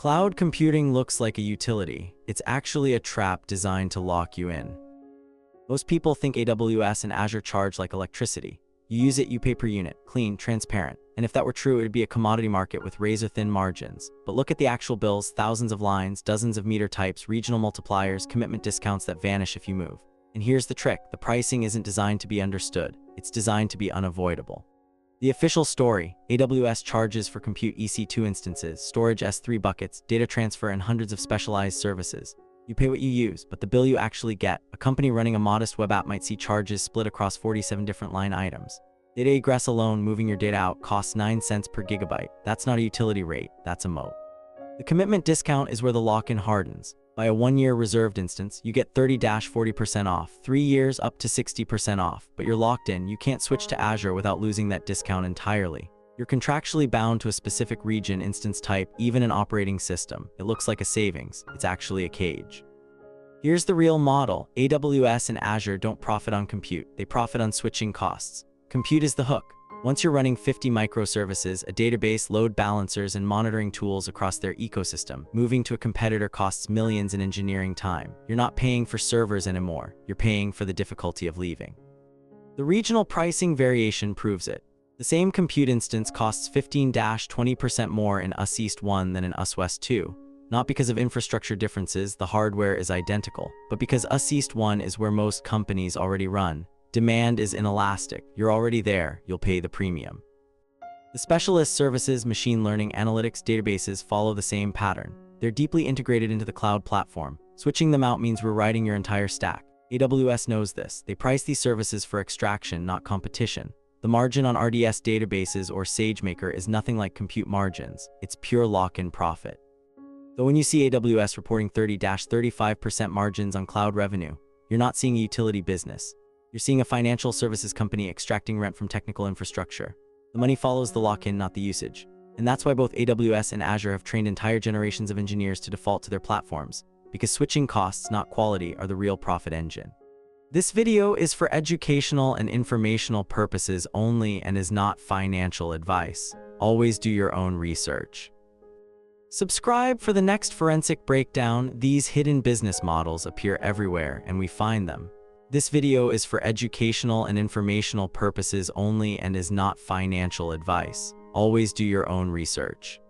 Cloud computing looks like a utility. It's actually a trap designed to lock you in. Most people think AWS and Azure charge like electricity. You use it, you pay per unit, clean, transparent. And if that were true, it would be a commodity market with razor-thin margins. But look at the actual bills, thousands of lines, dozens of meter types, regional multipliers, commitment discounts that vanish if you move. And here's the trick, the pricing isn't designed to be understood. It's designed to be unavoidable. The official story: AWS charges for compute EC2 instances, storage S3 buckets, data transfer, and hundreds of specialized services. You pay what you use, but the bill you actually get. A company running a modest web app might see charges split across 47 different line items. Data egress alone, moving your data out, costs 9 cents per gigabyte. That's not a utility rate, that's a moat. The commitment discount is where the lock-in hardens. By a 1-year reserved instance, you get 30–40% off, 3 years up to 60% off, but you're locked in. You can't switch to Azure without losing that discount entirely. You're contractually bound to a specific region, instance type, even an operating system. It looks like a savings, it's actually a cage. Here's the real model. AWS and Azure don't profit on compute, they profit on switching costs. Compute is the hook. Once you're running 50 microservices, a database, load balancers, and monitoring tools across their ecosystem, moving to a competitor costs millions in engineering time. You're not paying for servers anymore, you're paying for the difficulty of leaving. The regional pricing variation proves it. The same compute instance costs 15–20% more in US East 1 than in US West 2. Not because of infrastructure differences, the hardware is identical, but because US East 1 is where most companies already run. Demand is inelastic. You're already there, you'll pay the premium. The specialist services, machine learning, analytics, databases follow the same pattern. They're deeply integrated into the cloud platform. Switching them out means rewriting your entire stack. AWS knows this. They price these services for extraction, not competition. The margin on RDS databases or SageMaker is nothing like compute margins. It's pure lock-in profit. Though when you see AWS reporting 30–35% margins on cloud revenue, you're not seeing a utility business. You're seeing a financial services company extracting rent from technical infrastructure. The money follows the lock-in, not the usage. And that's why both AWS and Azure have trained entire generations of engineers to default to their platforms, because switching costs, not quality, are the real profit engine. This video is for educational and informational purposes only and is not financial advice. Always do your own research. Subscribe for the next forensic breakdown. These hidden business models appear everywhere, and we find them. This video is for educational and informational purposes only and is not financial advice. Always do your own research.